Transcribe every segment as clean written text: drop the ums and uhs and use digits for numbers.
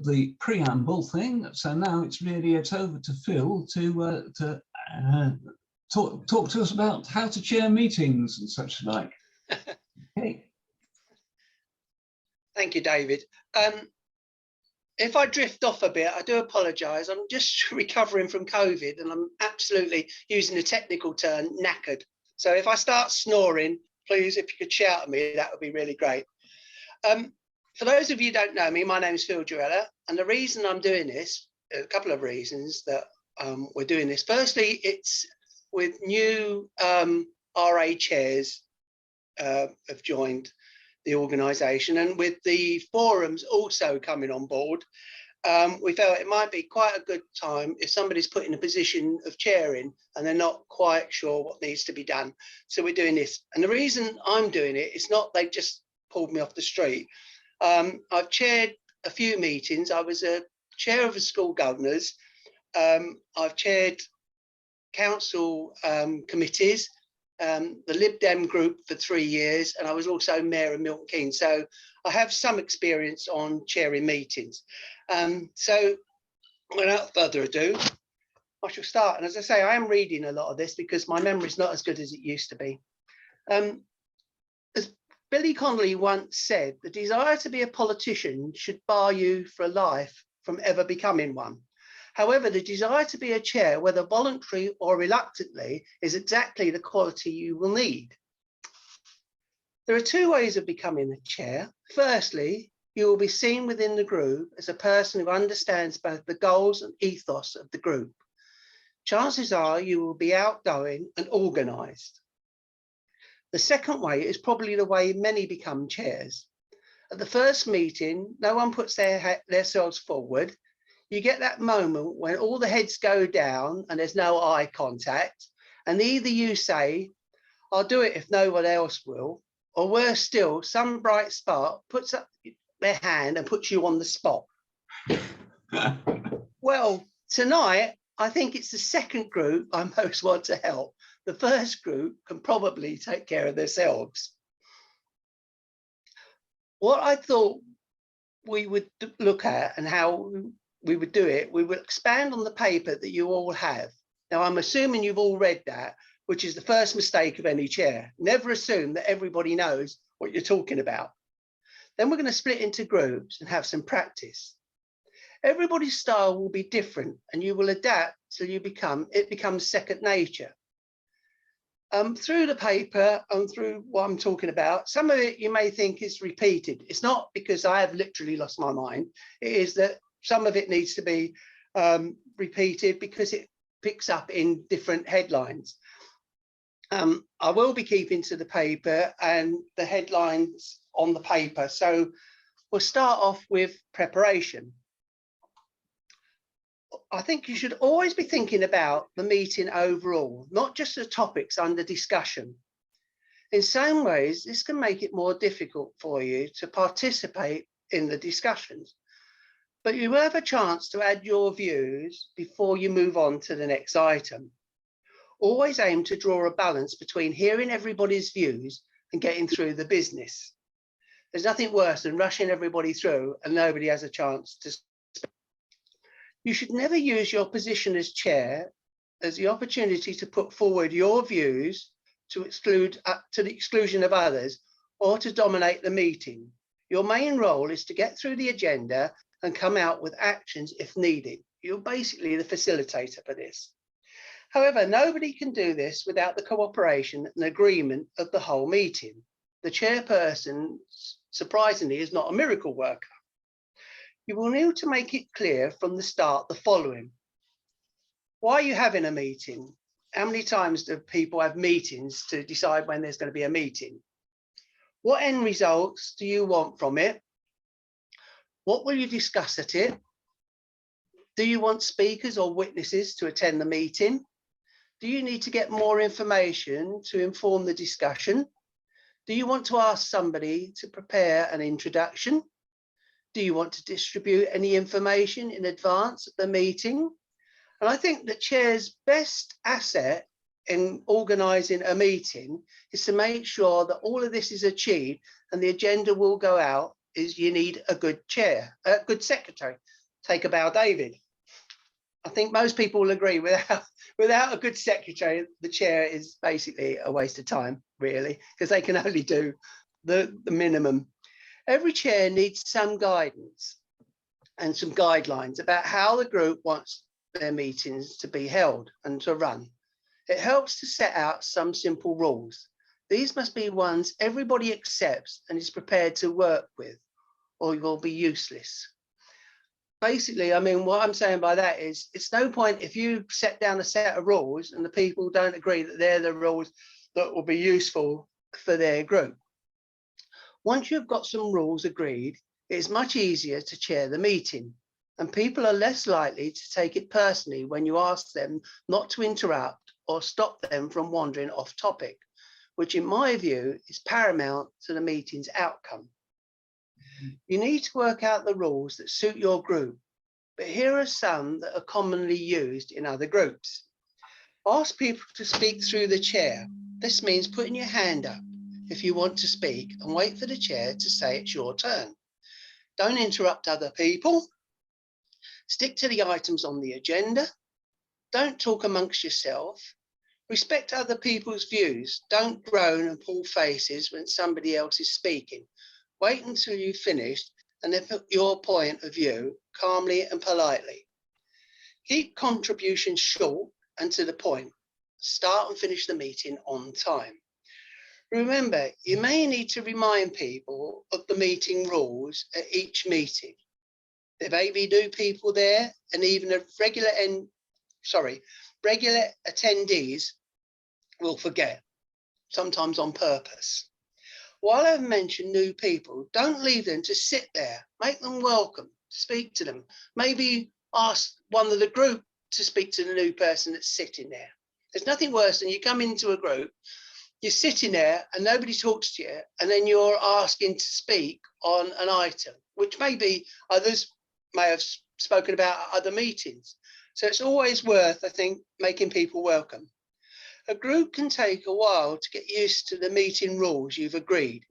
the preamble thing. So now it's over to Phil to talk to us about how to chair meetings and such like. Okay. Thank you, David. If I drift off a bit, I do apologise. I'm just recovering from COVID and I'm absolutely, using the technical term, knackered. So if I start snoring, please, if you could shout at me, that would be really great. For those of you who don't know me, my name is Phil Gerrella, and the reason I'm doing this, a couple of reasons that we're doing this. Firstly, it's with new RA chairs have joined the organisation, and with the forums also coming on board, we felt it might be quite a good time if somebody's put in a position of chairing and they're not quite sure what needs to be done. So we're doing this. And the reason I'm doing it, it's not they just pulled me off the street. I've chaired a few meetings. I was a chair of the school governors. I've chaired council committees, the Lib Dem group for 3 years, and I was also Mayor of Milton Keynes. So I have some experience on chairing meetings. So without further ado, I shall start. And as I say, I am reading a lot of this because my memory is not as good as it used to be. As Billy Connolly once said, the desire to be a politician should bar you for life from ever becoming one. However, the desire to be a chair, whether voluntary or reluctantly, is exactly the quality you will need. There are two ways of becoming a chair. Firstly, you will be seen within the group as a person who understands both the goals and ethos of the group. Chances are you will be outgoing and organised. The second way is probably the way many become chairs. At the first meeting, no one puts themselves forward. You get that moment when all the heads go down and there's no eye contact, and either you say, I'll do it if no one else will, or worse still, some bright spark puts up their hand and puts you on the spot. Well, tonight, I think it's the second group I most want to help. The first group can probably take care of themselves. What I thought we would look at and how we would do it, we would expand on the paper that you all have. Now, I'm assuming you've all read that, which is the first mistake of any chair. Never assume that everybody knows what you're talking about. Then we're going to split into groups and have some practice. Everybody's style will be different and you will adapt till it becomes second nature. Through the paper and through what I'm talking about, some of it you may think is repeated. It's not because I have literally lost my mind. It is that some of it needs to be repeated because it picks up in different headlines. I will be keeping to the paper and the headlines on the paper. So we'll start off with preparation. I think you should always be thinking about the meeting overall, not just the topics under discussion. In some ways, this can make it more difficult for you to participate in the discussions, but you will have a chance to add your views before you move on to the next item. Always aim to draw a balance between hearing everybody's views and getting through the business. There's nothing worse than rushing everybody through and nobody has a chance to speak. You should never use your position as chair as the opportunity to put forward your views to the exclusion of others or to dominate the meeting. Your main role is to get through the agenda and come out with actions if needed. You're basically the facilitator for this. However, nobody can do this without the cooperation and agreement of the whole meeting. The chairperson, surprisingly, is not a miracle worker. You will need to make it clear from the start the following. Why are you having a meeting? How many times do people have meetings to decide when there's going to be a meeting? What end results do you want from it? What will you discuss at it? Do you want speakers or witnesses to attend the meeting? Do you need to get more information to inform the discussion? Do you want to ask somebody to prepare an introduction? Do you want to distribute any information in advance of the meeting? And I think the chair's best asset in organising a meeting is to make sure that all of this is achieved and the agenda will go out is you need a good chair, a good secretary. Take a bow, David. I think most people will agree without a good secretary, the chair is basically a waste of time, really, because they can only do the minimum. Every chair needs some guidance and some guidelines about how the group wants their meetings to be held and to run. It helps to set out some simple rules. These must be ones everybody accepts and is prepared to work with, or you will be useless. Basically, I mean, what I'm saying by that is it's no point if you set down a set of rules and the people don't agree that they're the rules that will be useful for their group. Once you've got some rules agreed, it's much easier to chair the meeting, and people are less likely to take it personally when you ask them not to interrupt or stop them from wandering off topic, which in my view is paramount to the meeting's outcome. You need to work out the rules that suit your group, but here are some that are commonly used in other groups. Ask people to speak through the chair. This means putting your hand up if you want to speak and wait for the chair to say it's your turn. Don't interrupt other people. Stick to the items on the agenda. Don't talk amongst yourself. Respect other people's views. Don't groan and pull faces when somebody else is speaking. Wait until you've finished and then put your point of view calmly and politely. Keep contributions short and to the point. Start and finish the meeting on time. Remember, you may need to remind people of the meeting rules at each meeting. There may be new people there, and even regular attendees will forget, sometimes on purpose. While I've mentioned new people, don't leave them to sit there. Make them welcome, speak to them. Maybe ask one of the group to speak to the new person that's sitting there. There's nothing worse than you come into a group, you're sitting there and nobody talks to you, and then you're asking to speak on an item, which maybe others may have spoken about at other meetings. So it's always worth, I think, making people welcome. A group can take a while to get used to the meeting rules you've agreed.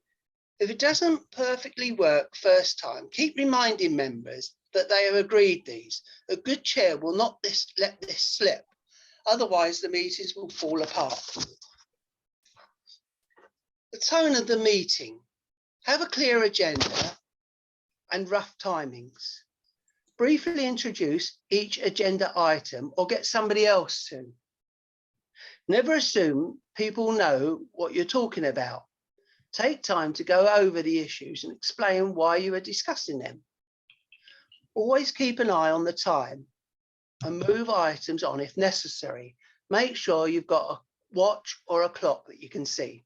If it doesn't perfectly work first time, keep reminding members that they have agreed these. A good chair will not let this slip. Otherwise, the meetings will fall apart. The tone of the meeting. Have a clear agenda and rough timings. Briefly introduce each agenda item or get somebody else to. Never assume people know what you're talking about. Take time to go over the issues and explain why you are discussing them. Always keep an eye on the time and move items on if necessary. Make sure you've got a watch or a clock that you can see.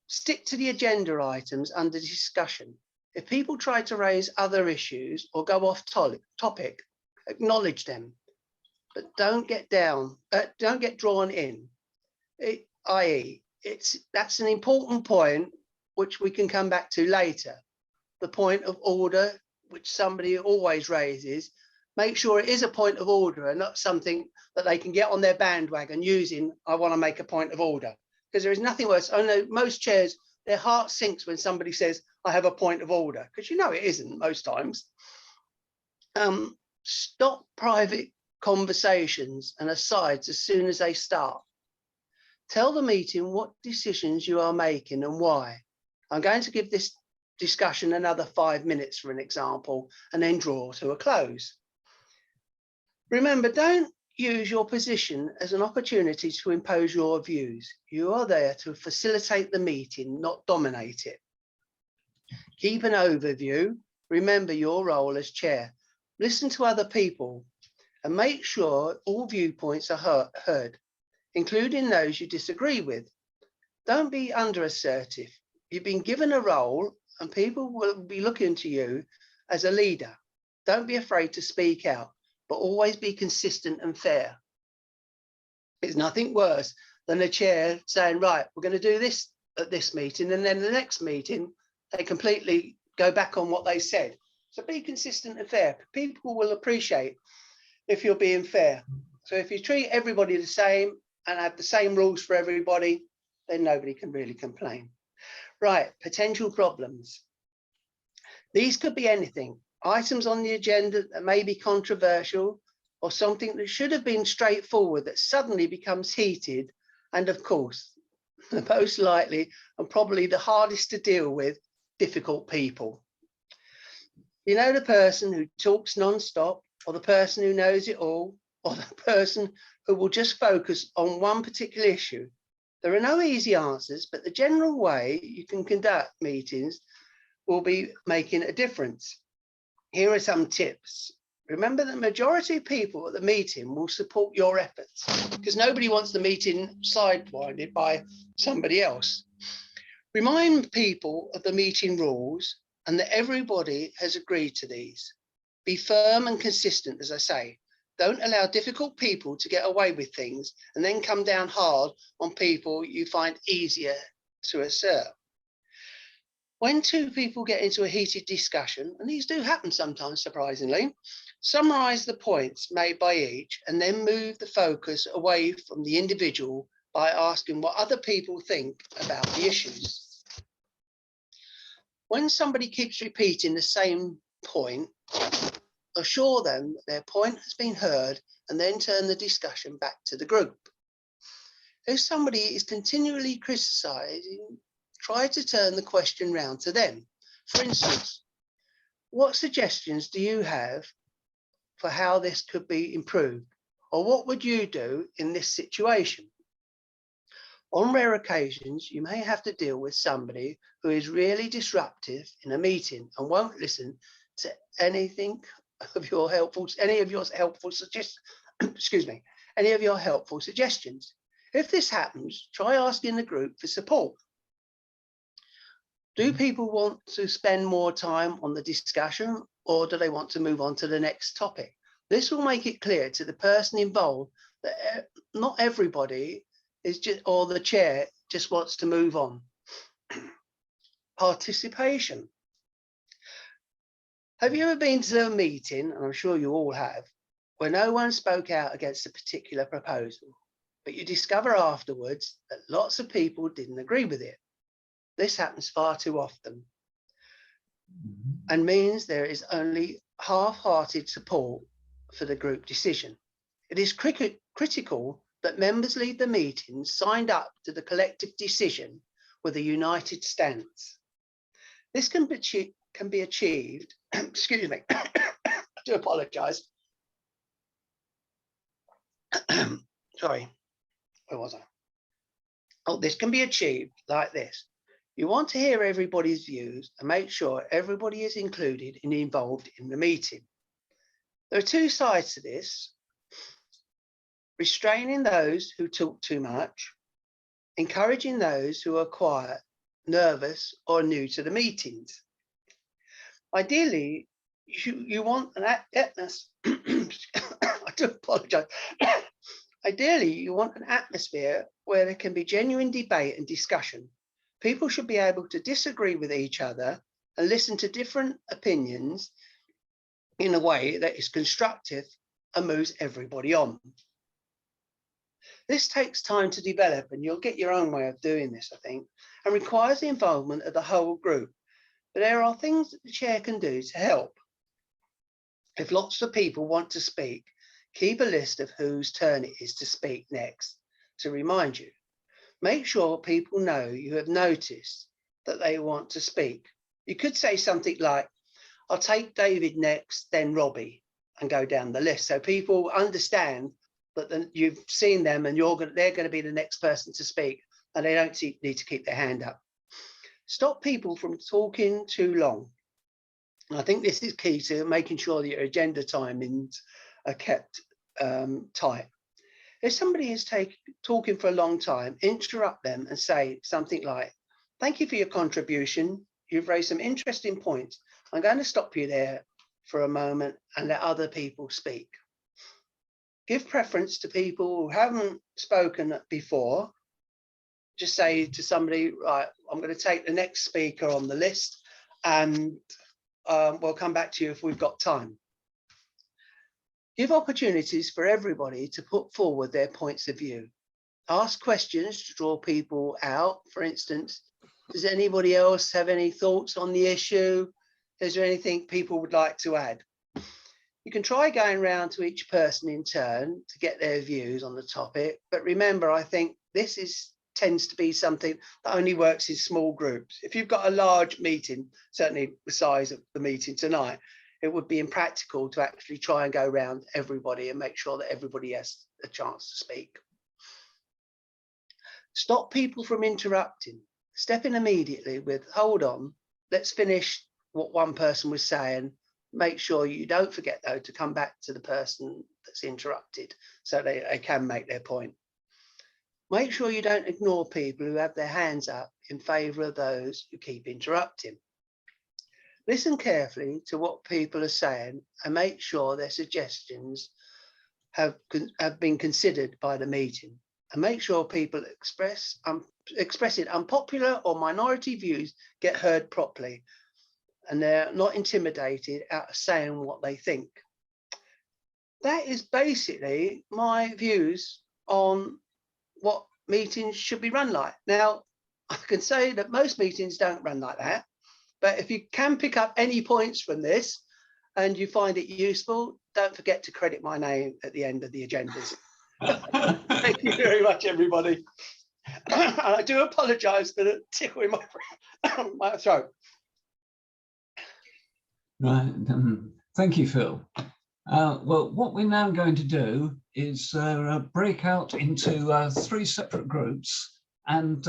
Stick to the agenda items under discussion. If people try to raise other issues or go off topic, acknowledge them. But don't get drawn in, i.e. that's an important point, which we can come back to later. The point of order, which somebody always raises, make sure it is a point of order and not something that they can get on their bandwagon using, I want to make a point of order. Because there is nothing worse. I know most chairs, their heart sinks when somebody says, I have a point of order, because you know it isn't most times. Stop private conversations and asides as soon as they start. Tell the meeting what decisions you are making and why. I'm going to give this discussion another 5 minutes for an example, and then draw to a close. Remember, don't use your position as an opportunity to impose your views. You are there to facilitate the meeting, not dominate it. Keep an overview. Remember your role as chair. Listen to other people and make sure all viewpoints are heard, including those you disagree with. Don't be under-assertive. You've been given a role and people will be looking to you as a leader. Don't be afraid to speak out, but always be consistent and fair. There's nothing worse than a chair saying, right, we're going to do this at this meeting, and then the next meeting, they completely go back on what they said. So be consistent and fair. People will appreciate if you're being fair. So if you treat everybody the same and have the same rules for everybody, then nobody can really complain. Right, potential problems. These could be anything, items on the agenda that may be controversial, or something that should have been straightforward that suddenly becomes heated, and of course, the most likely and probably the hardest to deal with, difficult people. You know, the person who talks non-stop, or the person who knows it all, or the person who will just focus on one particular issue. There are no easy answers, but the general way you can conduct meetings will be making a difference. Here are some tips. Remember, the majority of people at the meeting will support your efforts, because nobody wants the meeting sidewinded by somebody else. Remind people of the meeting rules and that everybody has agreed to these. Be firm and consistent, as I say. Don't allow difficult people to get away with things and then come down hard on people you find easier to assert. When two people get into a heated discussion, and these do happen sometimes, surprisingly, summarize the points made by each and then move the focus away from the individual by asking what other people think about the issues. When somebody keeps repeating the same point, assure them that their point has been heard and then turn the discussion back to the group. If somebody is continually criticizing, try to turn the question round to them. For instance, what suggestions do you have for how this could be improved? Or what would you do in this situation? On rare occasions, you may have to deal with somebody who is really disruptive in a meeting and won't listen to any of your helpful suggestions. If this happens, try asking the group for support. Do people want to spend more time on the discussion, or do they want to move on to the next topic? This will make it clear to the person involved that not everybody is just, or the chair just wants to move on. Participation. Have you ever been to a meeting, and I'm sure you all have, where no one spoke out against a particular proposal, but you discover afterwards that lots of people didn't agree with it? This happens far too often and means there is only half-hearted support for the group decision. It is critical that members leave the meeting signed up to the collective decision with a united stance. This can be achieved, excuse me, I do apologize. Sorry, where was I? Oh, this can be achieved like this. You want to hear everybody's views and make sure everybody is included and involved in the meeting. There are two sides to this: restraining those who talk too much, encouraging those who are quiet, nervous, or new to the meetings. Ideally, you want an I do apologize. Ideally, you want an atmosphere where there can be genuine debate and discussion. People should be able to disagree with each other and listen to different opinions in a way that is constructive and moves everybody on. This takes time to develop, and you'll get your own way of doing this, I think, and requires the involvement of the whole group. But there are things that the chair can do to help. If lots of people want to speak, keep a list of whose turn it is to speak next to remind you. Make sure people know you have noticed that they want to speak. You could say something like, I'll take David next, then Robbie, and go down the list. So people understand that you've seen them and they're going to be the next person to speak, and they don't need to keep their hand up. Stop people from talking too long. And I think this is key to making sure that your agenda timings are kept tight. If somebody is talking for a long time, interrupt them and say something like, thank you for your contribution. You've raised some interesting points. I'm going to stop you there for a moment and let other people speak. Give preference to people who haven't spoken before. Just say to somebody, right, I'm going to take the next speaker on the list, and we'll come back to you if we've got time. Give opportunities for everybody to put forward their points of view. Ask questions to draw people out. For instance, does anybody else have any thoughts on the issue? Is there anything people would like to add? You can try going around to each person in turn to get their views on the topic. But remember, I think this tends to be something that only works in small groups. If you've got a large meeting, certainly the size of the meeting tonight, it would be impractical to actually try and go around everybody and make sure that everybody has a chance to speak. Stop people from interrupting. Step in immediately with, hold on, let's finish what one person was saying. Make sure you don't forget, though, to come back to the person that's interrupted so they can make their point. Make sure you don't ignore people who have their hands up in favour of those who keep interrupting. Listen carefully to what people are saying and make sure their suggestions have been considered by the meeting. And make sure people expressing unpopular or minority views get heard properly, and they're not intimidated out of saying what they think. That is basically my views on what meetings should be run like. Now, I can say that most meetings don't run like that, but if you can pick up any points from this and you find it useful, don't forget to credit my name at the end of the agendas. Thank you very much, everybody. And I do apologise for the tickle in my throat. Right. Thank you, Phil. Well, what we're now going to do is break out into 3 separate groups, and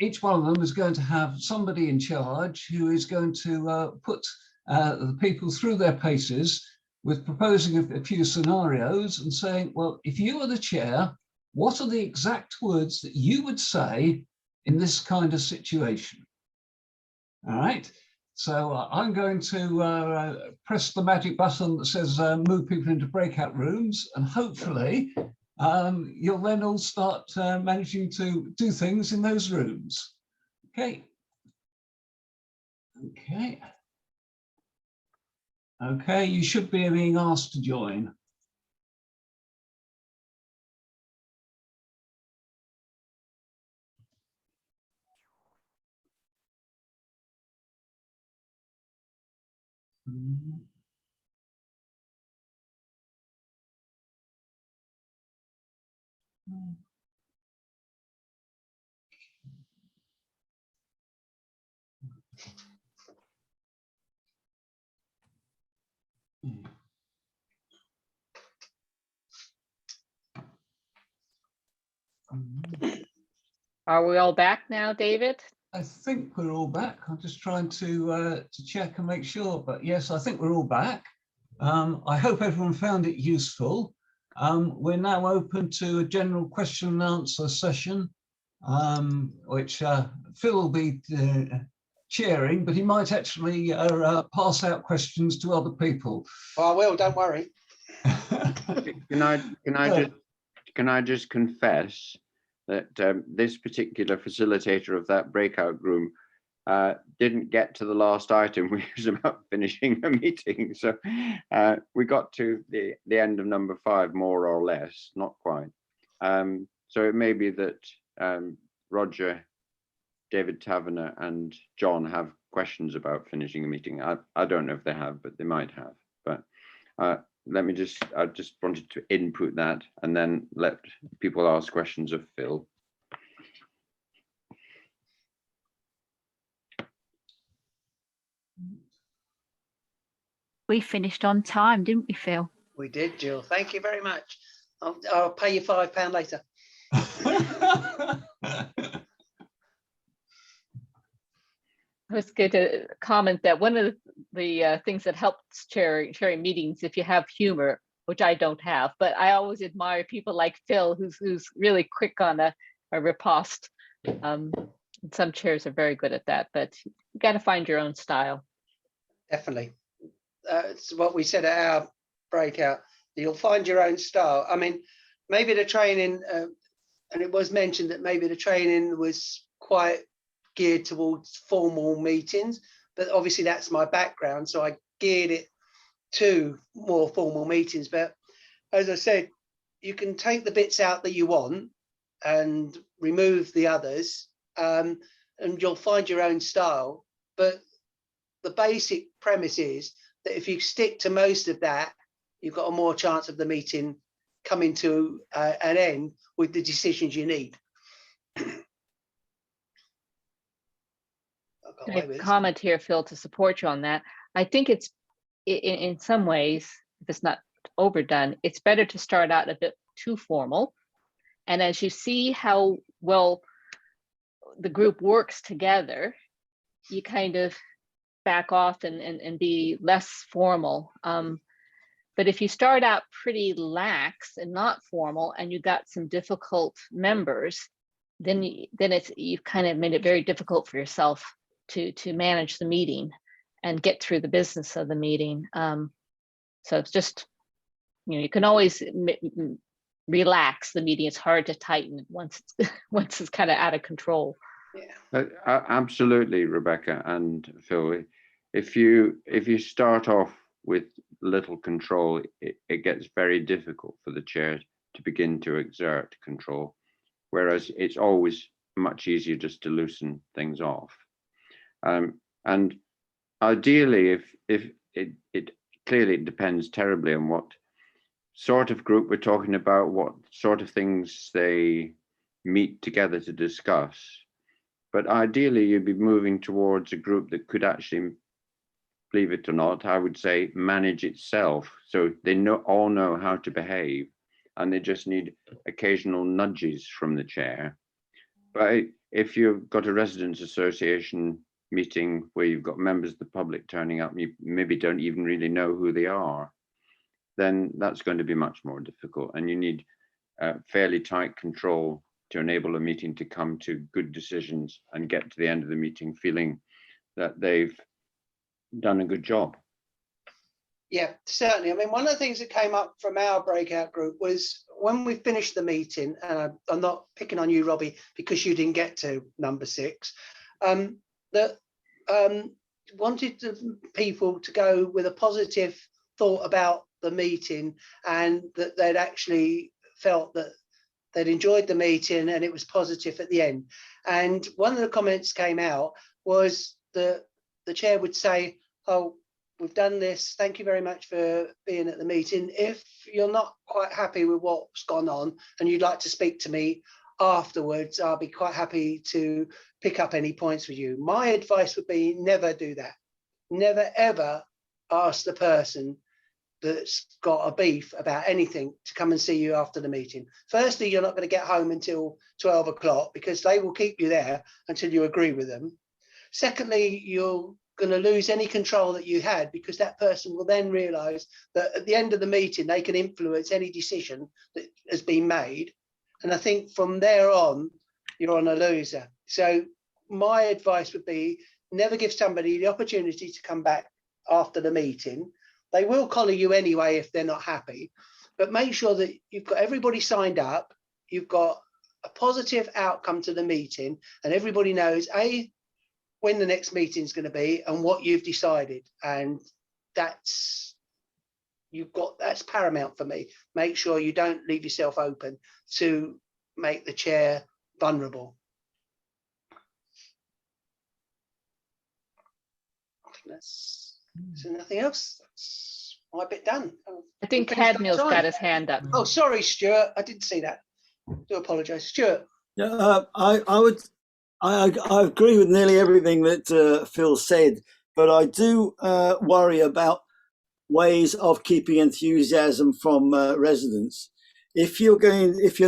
each one of them is going to have somebody in charge who is going to put the people through their paces with proposing a few scenarios and saying, well, if you were the chair, what are the exact words that you would say in this kind of situation? All right. So I'm going to press the magic button that says move people into breakout rooms, and hopefully you'll then all start managing to do things in those rooms. Okay. Okay. Okay, you should be being asked to join. Are we all back now, David? I think we're all back. I'm just trying to check and make sure, but yes, I think we're all back. I hope everyone found it useful. We're now open to a general question and answer session, which Phil will be chairing, but he might actually pass out questions to other people. Well, I will, don't worry. Can I just confess that this particular facilitator of that breakout room didn't get to the last item, which was about finishing a meeting. So we got to the end of number 5, more or less, not quite. So it may be that Roger, David Taverner and John have questions about finishing a meeting. I don't know if they have, but they might have. But I just wanted to input that and then let people ask questions of Phil. We finished on time, didn't we, Phil? We did, Jill. Thank you very much. I'll pay you £5 later. I was going to comment that one of the things that helps chairing meetings, if you have humor, which I don't have, but I always admire people like Phil, who's really quick on a riposte. Some chairs are very good at that, but you got to find your own style. Definitely. It's what we said at our breakout. You'll find your own style. I mean, maybe the training, and it was mentioned that maybe the training was quite geared towards formal meetings, but obviously that's my background, so I geared it to more formal meetings. But as I said, you can take the bits out that you want and remove the others, and you'll find your own style. But the basic premise is that if you stick to most of that, you've got a more chance of the meeting coming to an end with the decisions you need. I comment here, Phil, to support you on that. I think it's in some ways, if it's not overdone, it's better to start out a bit too formal. And as you see how well the group works together, you kind of back off and be less formal. But if you start out pretty lax and not formal, and you got some difficult members, then you've kind of made it very difficult for yourself to manage the meeting and get through the business of the meeting. So it's just, you can always relax the meeting. It's hard to tighten it once it's kind of out of control. Yeah. Absolutely, Rebecca and Phil. If you start off with little control, it gets very difficult for the chair to begin to exert control, whereas it's always much easier just to loosen things off. And ideally, if it clearly depends terribly on what sort of group we're talking about, what sort of things they meet together to discuss. But ideally, you'd be moving towards a group that could actually, believe it or not, I would say, manage itself. So they all know how to behave, and they just need occasional nudges from the chair. But if you've got a residents' association meeting where you've got members of the public turning up, and you maybe don't even really know who they are, then that's going to be much more difficult. And you need fairly tight control to enable a meeting to come to good decisions and get to the end of the meeting feeling that they've done a good job. Yeah, certainly. I mean, one of the things that came up from our breakout group was when we finished the meeting, and I'm not picking on you, Robbie, because you didn't get to number 6, that wanted the people to go with a positive thought about the meeting, and that they'd actually felt that they'd enjoyed the meeting and it was positive at the end. And one of the comments came out was that the chair would say, "Oh, we've done this. Thank you very much for being at the meeting. If you're not quite happy with what's gone on and you'd like to speak to me afterwards, I'll be quite happy to pick up any points with you." My advice would be never do that. Never, ever ask the person that's got a beef about anything to come and see you after the meeting. Firstly, you're not going to get home until 12 o'clock because they will keep you there until you agree with them. Secondly, you're going to lose any control that you had, because that person will then realize that at the end of the meeting, they can influence any decision that has been made. And I think from there on, you're on a loser. So my advice would be never give somebody the opportunity to come back after the meeting. They will collar you anyway if they're not happy, but make sure that you've got everybody signed up, you've got a positive outcome to the meeting, and everybody knows when the next meeting is going to be and what you've decided. And that's paramount for me. Make sure you don't leave yourself open to make the chair vulnerable. I think that's nothing else. That's my bit done. I think Cadmiel's got his hand up. Oh, sorry, Stuart. I didn't see that. I do apologise, Stuart. Yeah, I agree with nearly everything that Phil said, but I do worry about ways of keeping enthusiasm from residents. If you're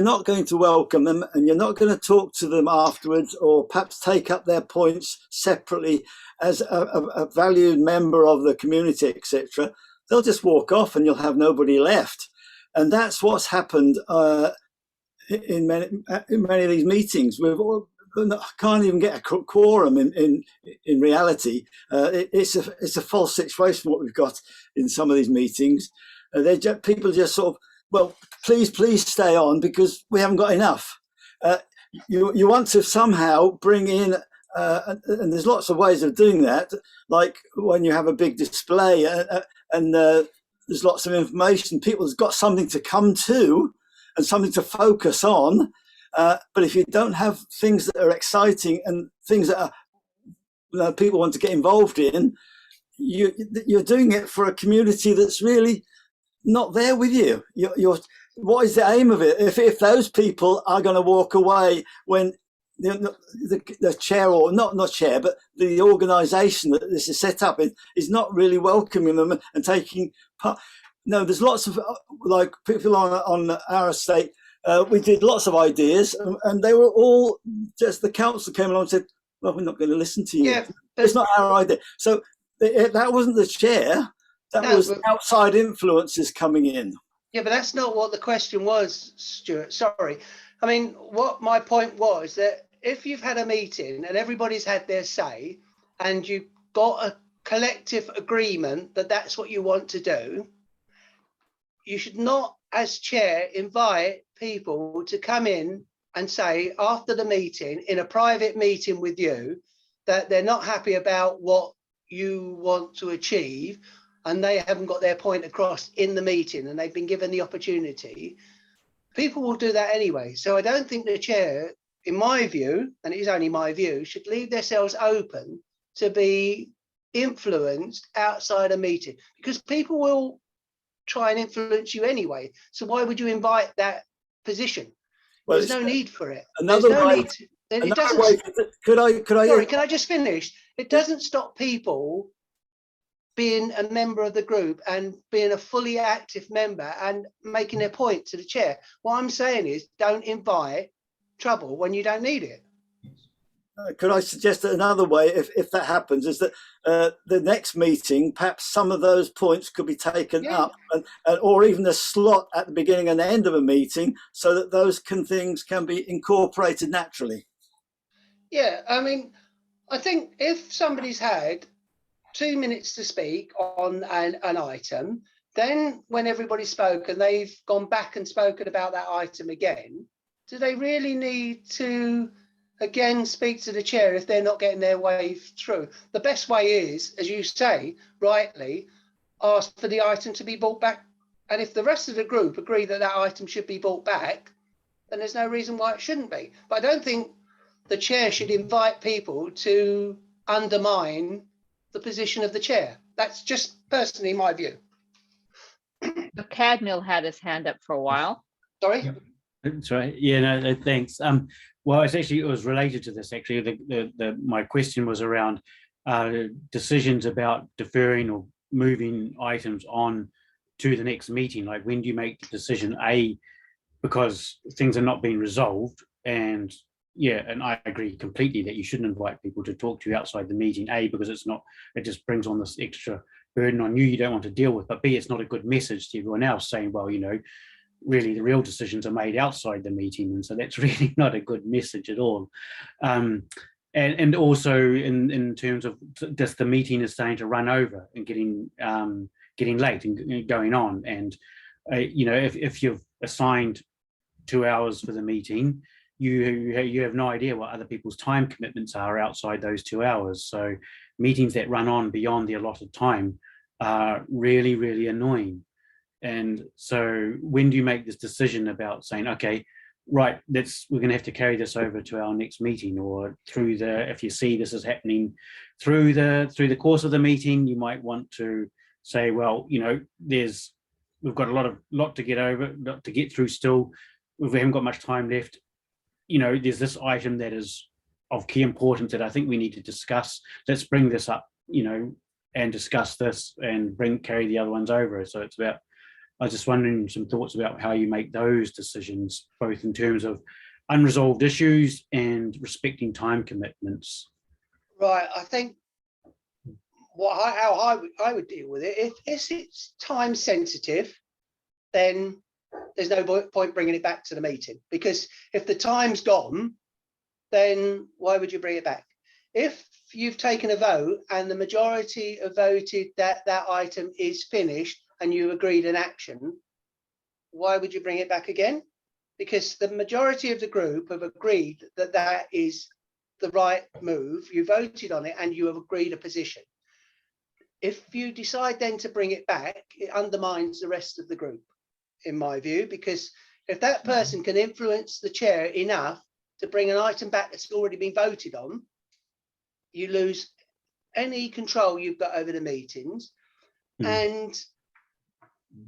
not going to welcome them and you're not going to talk to them afterwards, or perhaps take up their points separately as a valued member of the community, etc., they'll just walk off and you'll have nobody left. And that's what's happened in many of these meetings. I can't even get a quorum in reality. It's a false situation what we've got in some of these meetings. People just sort of, well, please stay on because we haven't got enough. You want to somehow bring in, and there's lots of ways of doing that, like when you have a big display and there's lots of information, people's got something to come to and something to focus on. But if you don't have things that are exciting and things that people want to get involved in, you're doing it for a community that's really not there with you. What is the aim of it? If those people are going to walk away when the chair, or not chair, but the organisation that this is set up in is not really welcoming them and taking part. No, there's lots of like people on our estate. We did lots of ideas, and they were all just the council came along and said, "Well, we're not going to listen to you. Yeah, it's not our idea." So that wasn't the chair. That was outside influences coming in. Yeah, but that's not what the question was, Stuart. Sorry. I mean, what my point was that if you've had a meeting and everybody's had their say and you've got a collective agreement that that's what you want to do, you should not, as chair, invite people to come in and say after the meeting, in a private meeting with you, that they're not happy about what you want to achieve and they haven't got their point across in the meeting and they've been given the opportunity. People will do that anyway. So I don't think the chair, in my view, and it is only my view, should leave themselves open to be influenced outside a meeting, because people will try and influence you anyway. So why would you invite that position? Well, there's no need for it. Another there's no way, need to, it doesn't, way, could I? Sorry, can I just finish? It doesn't stop people being a member of the group and being a fully active member and making their point to the chair. What I'm saying is, don't invite trouble when you don't need it. Could I suggest that another way, if that happens, is that the next meeting, perhaps some of those points could be taken up, or even a slot at the beginning and the end of a meeting, so that those things can be incorporated naturally. Yeah, I mean, I think if somebody's had 2 minutes to speak on an item, then when everybody's spoken, they've gone back and spoken about that item again, do they really need to again speak to the chair if they're not getting their way through? The best way is, as you say, rightly, ask for the item to be brought back. And if the rest of the group agree that that item should be brought back, then there's no reason why it shouldn't be. But I don't think the chair should invite people to undermine the position of the chair. That's just personally my view. Cadmiel had his hand up for a while. Sorry? That's right. Yeah, no, thanks. Well, it was related to this actually. My question was around decisions about deferring or moving items on to the next meeting. Like, when do you make the decision? Because things are not being resolved, and I agree completely that you shouldn't invite people to talk to you outside the meeting. Because it just brings on this extra burden on you don't want to deal with. But B, it's not a good message to everyone else saying, well, really the real decisions are made outside the meeting, and so that's really not a good message at all. And also in terms of just the meeting is starting to run over and getting late and going on, and if you've assigned 2 hours for the meeting, you have no idea what other people's time commitments are outside those 2 hours. So meetings that run on beyond the allotted time are really, really annoying. And so when do you make this decision about saying, okay, right, we're going to have to carry this over to our next meeting, or if you see this is happening through the course of the meeting, you might want to say, well, we've got a lot to get through still. We haven't got much time left. There's this item that is of key importance that I think we need to discuss. Let's bring this up, and discuss this and carry the other ones over. So it's about, I was just wondering some thoughts about how you make those decisions, both in terms of unresolved issues and respecting time commitments. Right. I think how I would deal with it, if it's time sensitive, then there's no point bringing it back to the meeting, because if the time's gone, then why would you bring it back? If you've taken a vote and the majority have voted that that item is finished and you agreed an action, why would you bring it back again? Because the majority of the group have agreed that that is the right move. You voted on it and you have agreed a position. If you decide then to bring it back, it undermines the rest of the group, in my view, because if that person can influence the chair enough to bring an item back that's already been voted on, you lose any control you've got over the meetings. And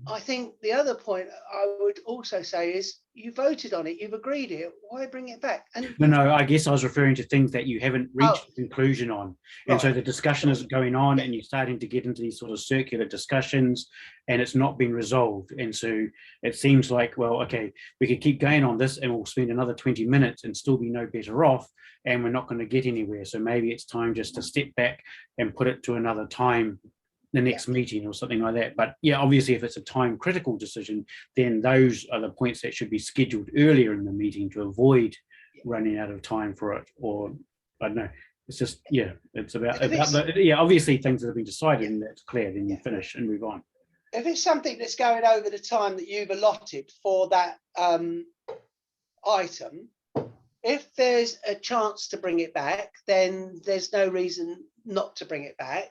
I think the other point I would also say is you voted on it, you've agreed it, why bring it back? And No, I guess I was referring to things that you haven't reached a conclusion on. And so Right. the discussion is going on Yeah. and you're starting to get into these sort of circular discussions and it's not been resolved. And so it seems like, well, okay, we could keep going on this and we'll spend another 20 minutes and still be no better off and we're not going to get anywhere. So maybe it's time just to step back and put it to another time, the next meeting or something like that. But yeah, obviously if it's a time critical decision, then those are the points that should be scheduled earlier in the meeting to avoid running out of time for it. Or I don't know, it's just, yeah, it's about obviously things that have been decided and that's clear, then you finish and move on. if it's something that's going over the time that you've allotted for that item, if there's a chance to bring it back, then there's no reason not to bring it back,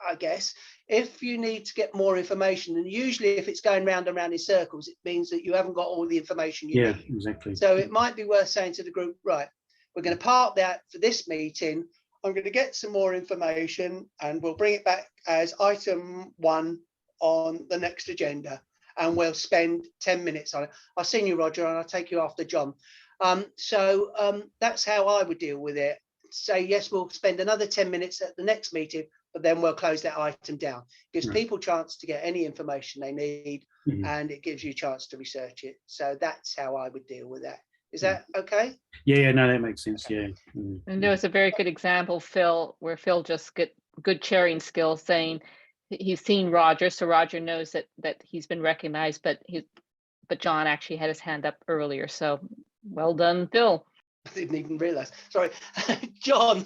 I guess. If you need to get more information, and usually if it's going round and round in circles, it means that you haven't got all the information you need. Yeah, exactly. So it might be worth saying to the group, right, we're going to park that for this meeting. I'm going to get some more information and we'll bring it back as item 1 on the next agenda. And we'll spend 10 minutes on it. I've seen you, Roger, and I'll take you after John. That's how I would deal with it. Say, yes, we'll spend another 10 minutes at the next meeting, but then we'll close that item down. Gives people a chance to get any information they need, and it gives you a chance to research it. So that's how I would deal with that. Is that okay? Yeah, no, that makes sense. Okay. Yeah. And there was a very good example, Phil, where Phil just got good chairing skills, saying he's seen Roger, so Roger knows that he's been recognized, but John actually had his hand up earlier. So well done, Phil. I didn't even realize. Sorry, John.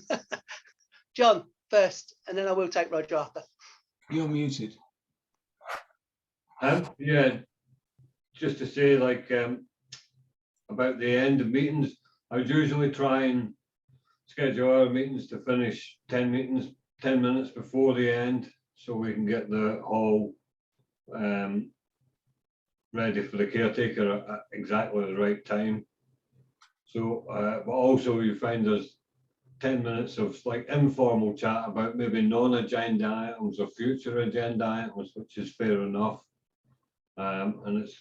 John first, and then I will take Roger after. You're muted. Yeah, just to say, like, about the end of meetings, I would usually try and schedule our meetings to finish 10 minutes before the end, so we can get the hall ready for the caretaker at exactly the right time. So, but also you find there's 10 minutes of like informal chat about maybe non-agenda items or future agenda items, which is fair enough. And it's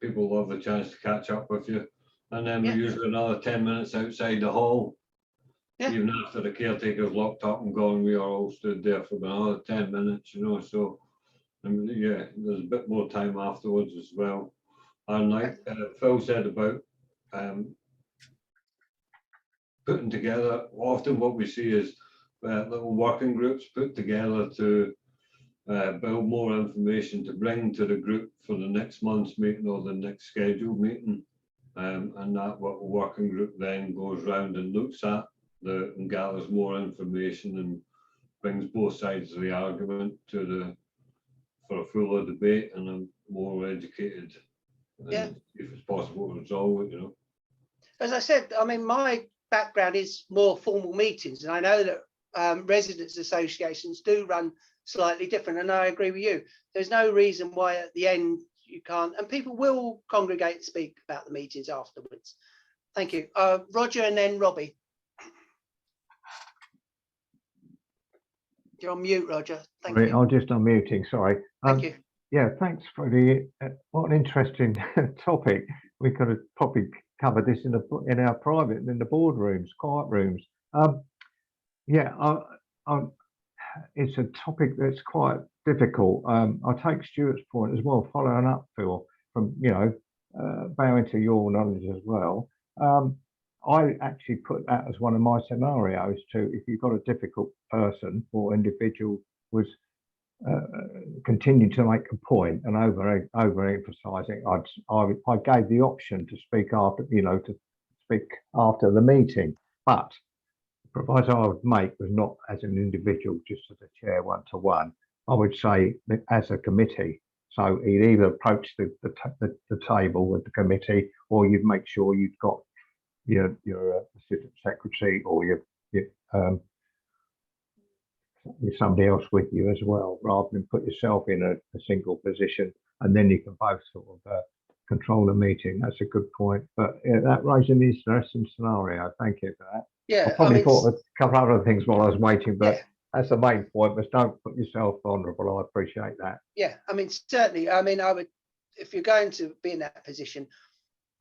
people love the chance to catch up with you. And then we usually another 10 minutes outside the hall. Even after the caretaker's locked up and gone, we are all stood there for another 10 minutes, you know. So, yeah, there's a bit more time afterwards as well. And like Phil said about putting together, often what we see is little working groups put together to build more information to bring to the group for the next month's meeting or the next scheduled meeting. And that working group then goes round and looks at and gathers more information and brings both sides of the argument for a fuller debate and a more educated, if it's possible to resolve it, you know. As I said, I mean, my background is more formal meetings, and I know that residents associations do run slightly different, and I agree with you. There's no reason why at the end you can't, and people will congregate and speak about the meetings afterwards. Thank you. Roger and then Robbie. You're on mute, Roger. Thank you. I'm just unmuting, sorry. Thank you. Yeah, thanks for the, what an interesting topic. We could have probably covered this in our private, in the boardrooms, quiet rooms. It's a topic that's quite difficult. I take Stuart's point as well, following up, Phil, from, bowing to your knowledge as well. I actually put that as one of my scenarios to, if you've got a difficult person or individual was continue to make a point and overemphasizing, I gave the option to speak after, to speak after the meeting, but the proviso I would make was not as an individual, just as a chair one-to-one. I would say that as a committee. So you'd either approach the table with the committee, or you'd make sure you've got your assistant secretary or your somebody else with you as well, rather than put yourself in a single position, and then you can both sort of control the meeting. That's a good point. But that raises an interesting scenario. Thank you for that. Yeah, I probably thought I'd cover other things while I was waiting, but that's the main point, but don't put yourself vulnerable. I appreciate that. Yeah, I mean, certainly. I mean, I would, if you're going to be in that position,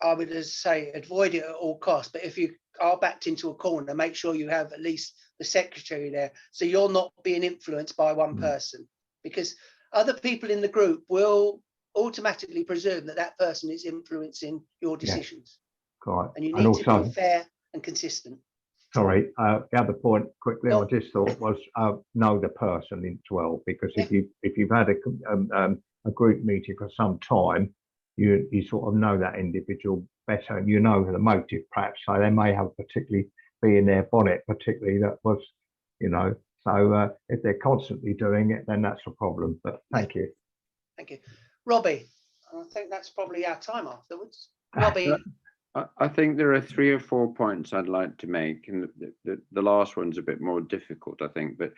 I would just say avoid it at all costs. But if you are backed into a corner, make sure you have at least the secretary there, so you're not being influenced by one person, because other people in the group will automatically presume that that person is influencing your decisions. Right. And you And need to also, be fair and consistent. sorry, the other point quickly, No. I just thought was know the person as well, because if you've had a group meeting for some time, you sort of know that individual better, and you know the motive perhaps. So they may have particularly be in their bonnet, particularly that was, you know. So if they're constantly doing it, then that's a problem. But thank you. Thank you, Robbie. I think that's probably our time afterwards. Robbie. I think there are 3 or 4 points I'd like to make, and the last one's a bit more difficult, I think. But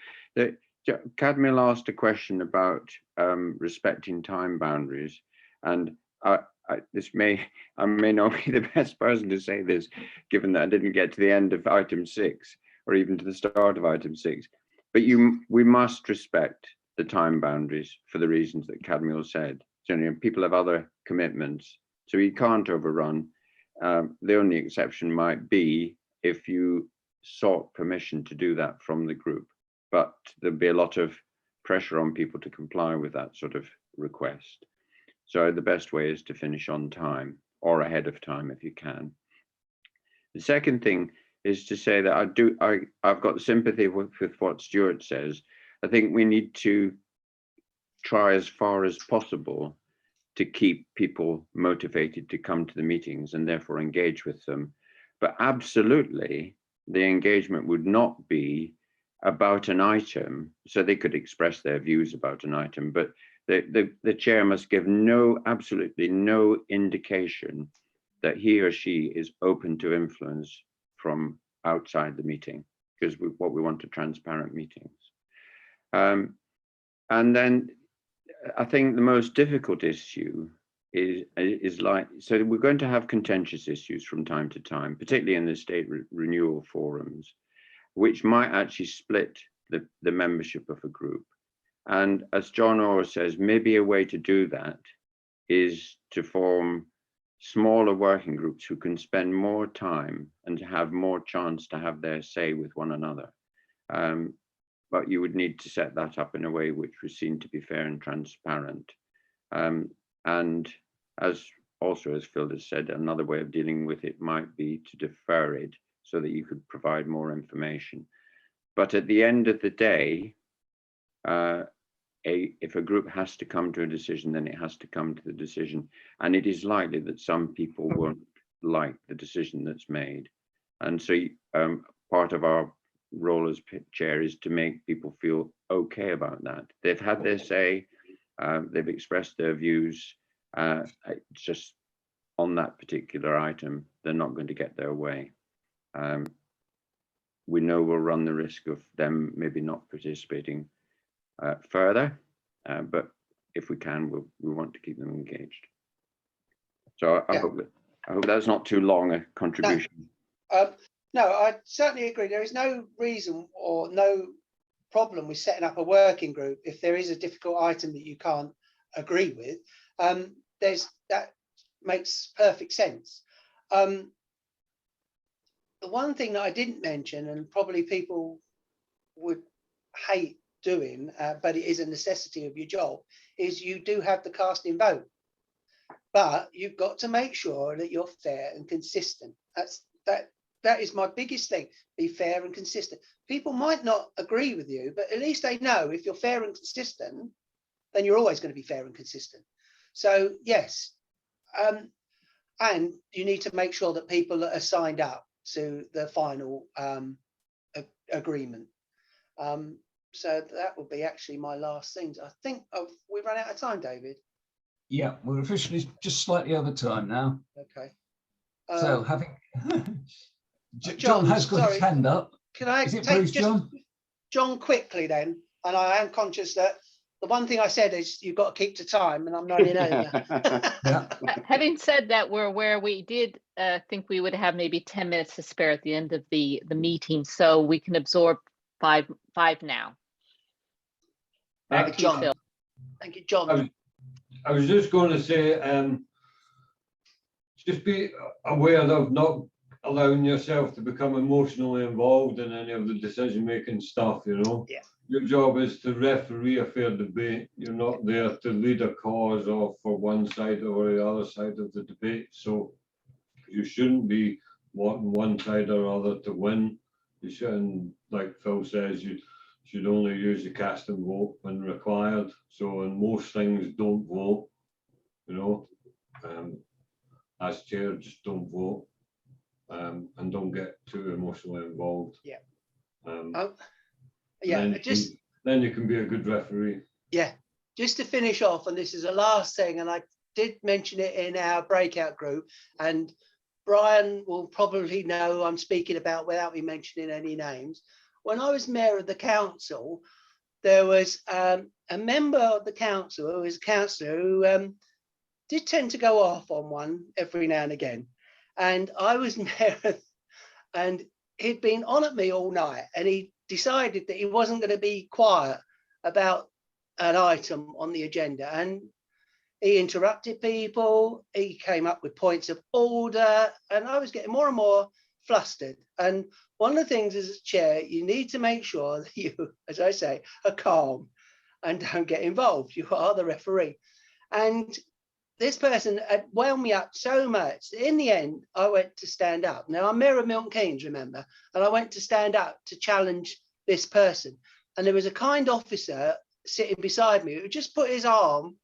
Cadmiel asked a question about respecting time boundaries, and I may not be the best person to say this, given that I didn't get to the end of item 6 or even to the start of item 6. But we must respect the time boundaries for the reasons that Cadmiel said. So, you know, people have other commitments, so you can't overrun. The only exception might be if you sought permission to do that from the group, but there'd be a lot of pressure on people to comply with that sort of request. So the best way is to finish on time or ahead of time if you can. The second thing is to say that I've got sympathy with what Stuart says. I think we need to try as far as possible to keep people motivated to come to the meetings and therefore engage with them. But absolutely, the engagement would not be about an item, so they could express their views about an item, but the chair must give absolutely no indication that he or she is open to influence from outside the meeting, because what we want are transparent meetings. And then I think the most difficult issue is like, so we're going to have contentious issues from time to time, particularly in the state renewal forums, which might actually split the membership of a group. And as John Orr says, maybe a way to do that is to form smaller working groups who can spend more time and to have more chance to have their say with one another. But you would need to set that up in a way which was seen to be fair and transparent. And as Phil has said, another way of dealing with it might be to defer it so that you could provide more information. But at the end of the day, if a group has to come to a decision, then it has to come to the decision. And it is likely that some people won't like the decision that's made. And so part of our role as chair is to make people feel okay about that. They've had their say, they've expressed their views. It's just on that particular item, they're not going to get their way. We know we'll run the risk of them maybe not participating further, but if we can, we want to keep them engaged. So I hope that's not too long a contribution. No, I certainly agree. There is no reason or no problem with setting up a working group if there is a difficult item that you can't agree with. That makes perfect sense. The one thing that I didn't mention, and probably people would hate doing, but it is a necessity of your job, is you do have the casting vote. But you've got to make sure that you're fair and consistent. That is my biggest thing. Be fair and consistent. People might not agree with you, but at least they know if you're fair and consistent, then you're always going to be fair and consistent. So yes, and you need to make sure that people are signed up to the final agreement. So that will be actually my last things. I think we've run out of time, David. Yeah, we're officially just slightly over time now. Okay. So having John has got his hand up. Can I Is it take Bruce, just John quickly then? And I am conscious that the one thing I said is you've got to keep to time, and I'm running over. Yeah. Having said that, we're where we did think we would have maybe 10 minutes to spare at the end of the meeting, so we can absorb five now. Back to you, John. Phil. Thank you, John. I was just going to say, just be aware of not allowing yourself to become emotionally involved in any of the decision-making stuff, you know? Yeah. Your job is to referee a fair debate. You're not there to lead a cause or for one side or the other side of the debate. So you shouldn't be wanting one side or other to win. You shouldn't, like Phil says, you should only use the cast and vote when required. So in most things, don't vote, you know. As chair, just don't vote, and don't get too emotionally involved. Yeah. Then you can be a good referee. Yeah, just to finish off, and this is the last thing, and I did mention it in our breakout group, and Brian will probably know who I'm speaking about without me mentioning any names. When I was mayor of the council, there was a member of the council who was a councillor who did tend to go off on one every now and again. And I was mayor, and he'd been on at me all night, and he decided that he wasn't going to be quiet about an item on the agenda. And he interrupted people, he came up with points of order, and I was getting more and more flustered. And one of the things as a chair, you need to make sure that you, as I say, are calm and don't get involved. You are the referee. And this person had wound me up so much. In the end, I went to stand up. Now, I'm Mayor of Milton Keynes, remember? And I went to stand up to challenge this person. And there was a kind officer sitting beside me who just put his arm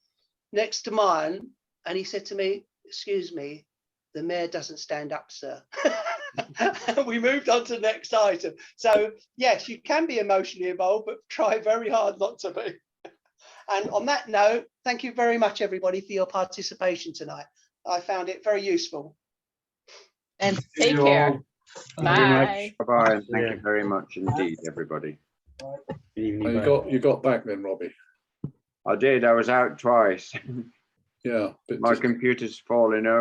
next to mine. And he said to me, "Excuse me, the mayor doesn't stand up, sir." We moved on to the next item. So, yes, you can be emotionally involved, but try very hard not to be. And on that note, thank you very much, everybody, for your participation tonight. I found it very useful. And take care. Bye. Bye-bye, and thank you very much indeed, everybody. Good evening. You got back then, Robbie? I did. I was out twice. Yeah. My computer's falling over.